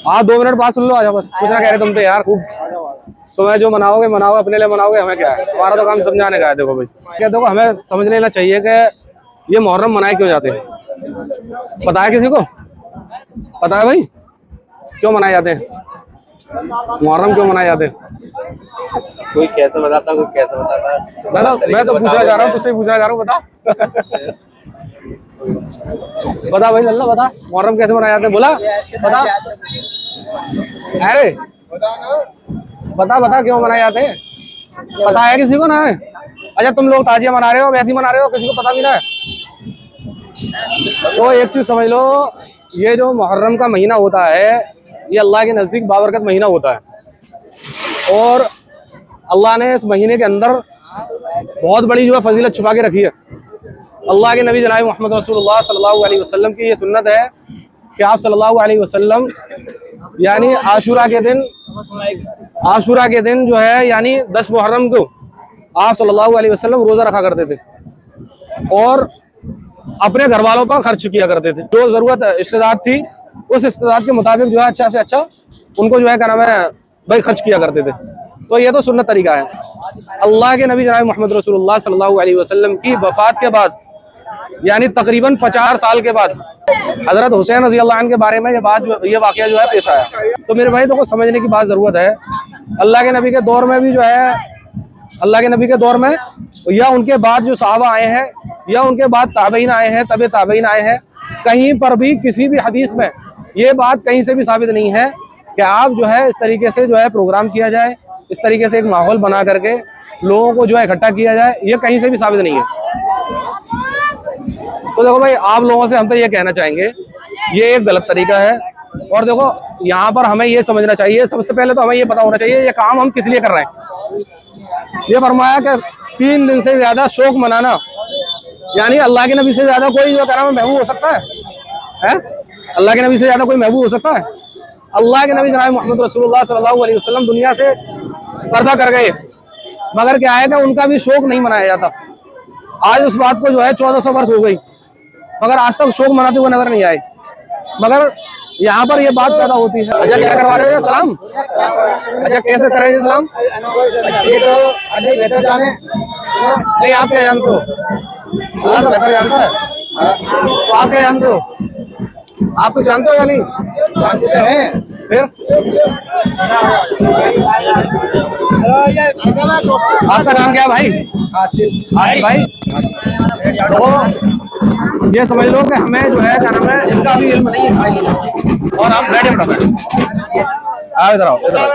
हाँ 2 मिनट बाद सुन लो, आजा बस। कुछ ना कह रहे तुम तो यार खूब। तुम्हें जो मनाओगे मनाओ, अपने लिए मनाओगे, हमें क्या है, हमारा तो काम समझाने का है। देखो भाई क्या, देखो हमें समझ लेना चाहिए कि ये मुहर्रम मनाए क्यों जाते हैं। पता है किसी को? पता है भाई क्यों मनाए जाते हैं? मुहर्रम क्यों मनाए जाते हैं? कोई कैसे बताता, कोई कैसे बताता। मैं तो पूछना चाह रहा हूँ, तुझसे पूछना चाह रहा हूँ, बता। बता भाई लल्ला, बता मुहर्रम कैसे मनाए जाते हैं, बोला बता। अरे बता बता क्यों मनाए जाते हैं, पता है किसी को ना है? अच्छा तुम लोग ताजिया मना रहे हो, वैसे ही मना रहे हो, किसी को पता भी ना है। तो एक चीज समझ लो, ये जो मुहर्रम का महीना होता है, ये अल्लाह के नजदीक बाबरकत महीना होता है। और अल्लाह ने इस महीने के अंदर बहुत बड़ी जो है फजीलत छुपा के रखी है। अल्लाह के नबी जनाब मोहम्मद रसूलुल्लाह सल्लल्लाहु अलैहि वसल्लम की ये सुन्नत है कि आप सल्लल्लाहु अलैहि वसल्लम यानी आशूरा के दिन जो है यानी 10 मुहर्रम को आप सल्लल्लाहु अलैहि वसल्लम रोजा रखा करते थे और अपने घर वालों पर खर्च किया करते थे। जो जरूरत इस्तेदाद थी उस इस्तेदाद के मुताबिक जो है अच्छा से अच्छा उनको जो है क्या नाम है भाई खर्च किया करते थे। तो ये तो सुन्नत तरीका है। अल्लाह के नबी जनाब मोहम्मद रसूलुल्लाह सल्लल्लाहु अलैहि वसल्लम की वफात के बाद यानी तकरीबन 50 साल के बाद हजरत हुसैन रजी अल्लाह अन्हु के बारे में ये वाकया जो है पेश आया। तो मेरे भाई को समझने की बात जरूरत है। अल्लाह के नबी के दौर में भी जो है, अल्लाह के नबी के दौर में या उनके बाद जो सहाबा आए हैं या उनके बाद ताबईन आए हैं, तबे ताबईन आए हैं, कहीं पर भी किसी भी हदीस में ये बात कहीं से भी साबित नहीं है कि आप जो है इस तरीके से जो है प्रोग्राम किया जाए, इस तरीके से एक माहौल बना करके लोगों को जो है इकट्ठा किया जाए, ये कहीं से भी साबित नहीं है। तो देखो भाई आप लोगों से हम तो ये कहना चाहेंगे ये एक गलत तरीका है। और देखो यहाँ पर हमें ये समझना चाहिए, सबसे पहले तो हमें ये पता होना चाहिए ये काम हम किस लिए कर रहे हैं। ये फरमाया कि 3 दिन से ज्यादा शौक मनाना, यानी अल्लाह के नबी से ज्यादा कोई जो कराम महबूब हो सकता है? अल्लाह के नबी से ज्यादा कोई महबूब हो सकता है? अल्लाह के नबी जनाब मोहम्मद रसूलुल्लाह सल्लल्लाहु अलैहि वसल्लम दुनिया से पर्दा कर गए, मगर क्या है कि उनका भी शौक नहीं मनाया जाता। आज उस बात को जो है 1400 वर्ष हो गई, मगर आज तक शौक मनाते हुए नजर नहीं आए। मगर यहाँ पर ये बात पैदा होती है। अच्छा क्या करवा रहे हो सलाम? अच्छा कैसे करेंगे सलाम? ये तो अजय बेहतर जाने। नहीं आप क्या जानते हो? अल्लाह तो बेहतर जानता है। तो आप क्या जानते हो? आप तो जानते हो या नहीं? जानते तो हैं। फिर आपका नाम क्या है भाई? आसिफ। आसिफ भाई। तो ये समझ लो कि हमें जो है क्या नाम है इसका भी इल्म नहीं है। और आप बैठे आओ इधर आओ, इधर आओ,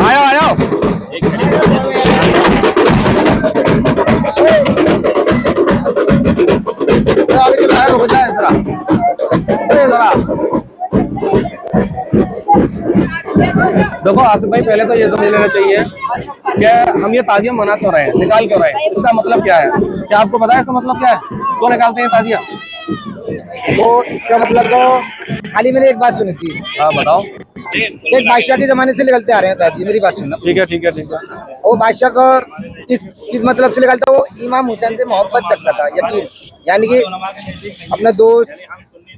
आयो आयो। देखो आसिफ भाई पहले तो ये समझ लेना चाहिए कि हम ये ताजिया मना क्यों रहे हैं, निकाल क्यों रहे हैं, इसका मतलब क्या है? क्या आपको पता है इसका मतलब क्या है? क्यों निकालते हैं ताजिया? तो इसका मतलब तो खाली मैंने एक बात सुनी थी। हाँ बताओ। एक बादशाह के जमाने से निकलते आ रहे हैं दादी, मेरी बात सुनना। ठीक है ठीक है ठीक है। वो बादशाह को किस मतलब से निकलता, वो इमाम हुसैन से मोहब्बत करता था, यकीन, यानी कि अपना दोस्त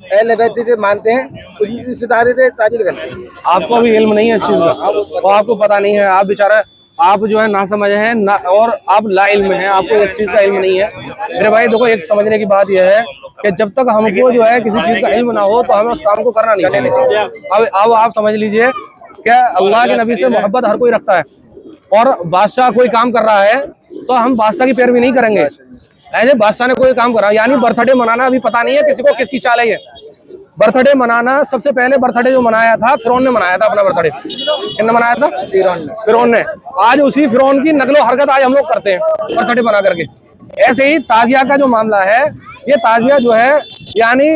अहले बैत से मानते हैं, उसी सितारे से ताजी करते हैं। आपको अभी इल्म नहीं है इस चीज का, और आपको पता नहीं है, आप बेचारा आप जो है ना समझ हैं ना, और आप ला इल्म हैं, आपको इस चीज का इल्म नहीं है। मेरे भाई देखो एक समझने की बात यह है कि जब तक हमको जो है किसी चीज का इल्म ना हो तो हमें उस काम को करना नहीं चाहिए। अब आप समझ लीजिए कि अल्लाह के नबी से मोहब्बत हर कोई रखता है, और बादशाह कोई काम कर रहा है तो हम बादशाह की पैरवी नहीं करेंगे। ऐसे बादशाह ने कोई काम करा, यानी बर्थडे मनाना अभी पता नहीं है किसी को किसकी चाल है ये। बर्थडे मनाना, सबसे पहले बर्थडे जो मनाया था फिरौन ने मनाया था अपना बर्थडे। किसने मनाया था? फिरौन ने। आज उसी फिरौन की नकलो हरकत आज हम लोग करते हैं बर्थडे बना करके। ऐसे ही ताजिया का जो मामला है, ये ताजिया जो है यानी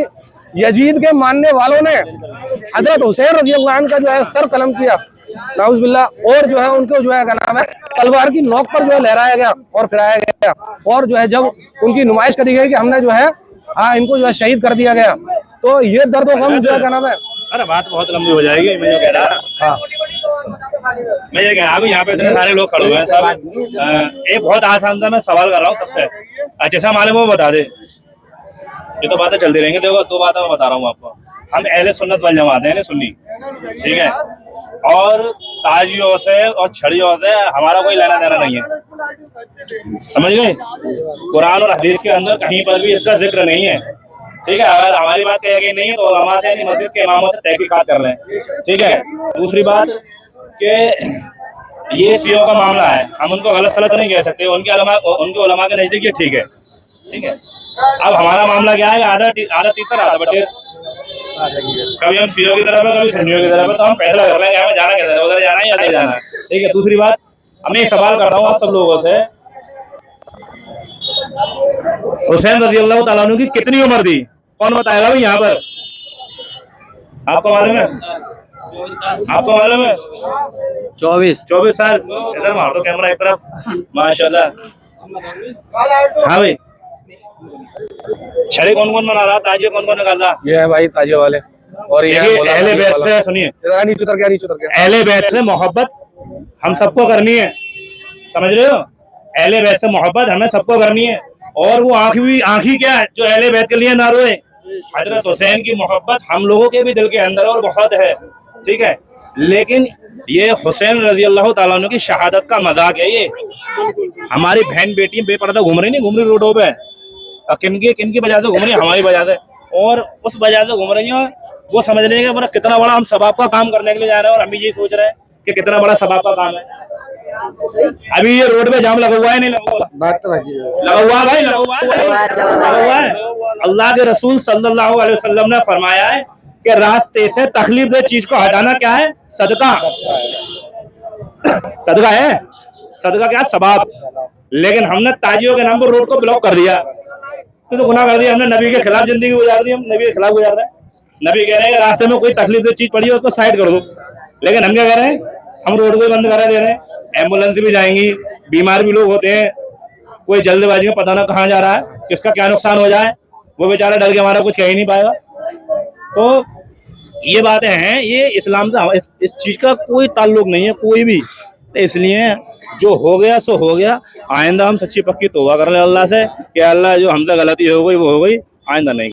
यजीद के मानने वालों ने हजरत हुसैन रजी अल्लाह अन्हु का जो है सर कलम किया, नाउज़ बिल्लाह, और जो है उनको जो है क्या नाम है तलवार की नोक पर जो है लहराया गया और फिराया गया, और जो है जब उनकी नुमाइश करी गई कि हमने जो है इनको जो है शहीद कर दिया गया, तो ये दर्द और गम जो है क्या नाम है। अरे बात बहुत लंबी हो जाएगी। मैं ये कह रहा मैं ये कह रहा हूँ यहाँ पे इतने सारे लोग खड़े हुए हैं सब। एक बहुत आसान था, मैं सवाल कर रहा हूँ सबसे, जैसा मालूम वो बता दे। ये तो बातें चलती रहेंगी। देखो 2 बातें मैं बता रहा हूँ आपको, हम अहले सुन्नत वल जमात हैं सुन्नी, ठीक है, और ताजियों से और छड़ियों से हमारा कोई लेना देना नहीं है, समझ गए। कुरान और हदीस के अंदर कहीं पर भी इसका जिक्र नहीं है, ठीक है। अगर हमारी बात कही गई नहीं है तो उलमा से यानी मस्जिद के इमामों से तहकीकात कर लें, ठीक है। दूसरी बात कि ये शियों का मामला है, हम उनको गलत सलत नहीं कह सकते, उनके उलमा के नजदीक ये ठीक है, ठीक है। अब हमारा मामला क्या है, आधा तीतर आधा बटेर, कभी हम शियों की तरफ है कभी सुन्नियों की तरफ है, तो हम फैसला कर लेंगे हमें जाना कैसे है, उधर जाना है या नहीं जाना है, ठीक है। दूसरी बात, मैं एक सवाल कर रहा हूँ आप सब लोगों से, हुसैन रजी अल्लाह तआला अन्हु की कितनी उम्र थी, कौन बताएगा भाई यहाँ पर? आपको मालूम है? आपको मालूम है? 24 साल। इधर मार दो कैमरा एक तरफ, माशाल्लाह। हाँ भाई, छड़े कौन कौन बना रहा, ताजिए कौन कौन निकाल रहा? ये है भाई ताजिए वाले, और ये अहले बैत से, सुनिए, नीचे उतर गया, अहले बैत से मोहब्बत हम सबको करनी है, समझ रहे हो। अहले बैत से मोहब्बत हमें सबको करनी है, और वो आंखी क्या है जो अहले बैत के लिए ना रोए। हजरत हुसैन की मोहब्बत हम लोगों के भी दिल के अंदर और बहुत है, ठीक है। लेकिन ये हुसैन रजी अल्लाह तआला अन्हु की शहादत का मजाक है। ये हमारी बहन बेटी बेपर्दा घूम रही, नहीं घूम रही रोडों पे, किनकी वजह से घूम रही है, हमारी वजह से, और उस वजह से घूम रही है। वो समझ रहे हैं कि कितना बड़ा हम सबाब का काम करने के लिए जा रहे हैं, और हम भी यही सोच रहे हैं कि कितना बड़ा सबाब का काम है। अभी ये रोड पे जाम लगा हुआ है, नहीं लगा हुआ? बात तो लगा हुआ भाई, लगा हुआ है। अल्लाह के रसूल सल्लल्लाहु अलैहि वसल्लम ने फरमाया है कि रास्ते से तकलीफ दे चीज को हटाना क्या है? सदका। सदका है, सदका क्या? सबाब। लेकिन हमने ताजियों के नाम पर रोड को ब्लॉक कर दिया, तो गुनाह कर दिया हमने, नबी के खिलाफ जिंदगी गुजार दी, हम नबी के खिलाफ गुजार रहे हैं। नबी कह रहे हैं कि रास्ते में कोई तकलीफ दे चीज पड़ी है उसको साइड कर दो, लेकिन हम क्या कह रहे हैं? हम रोड को बंद करा दे रहे हैं। एम्बुलेंस भी जाएंगी, बीमार भी लोग होते हैं, कोई जल्दबाजी में पता ना कहाँ जा रहा है, किसका क्या नुकसान हो जाए, वो बेचारा डर के हमारा कुछ कह ही नहीं पाएगा। तो ये बातें हैं, ये इस्लाम से इस चीज का कोई ताल्लुक नहीं है कोई भी। तो इसलिए जो हो गया सो हो गया, आइंदा हम सच्ची पक्की तौबा कर ले अल्लाह से कि अल्लाह जो हमसे गलती हो गई वो हो गई, आइंदा नहीं।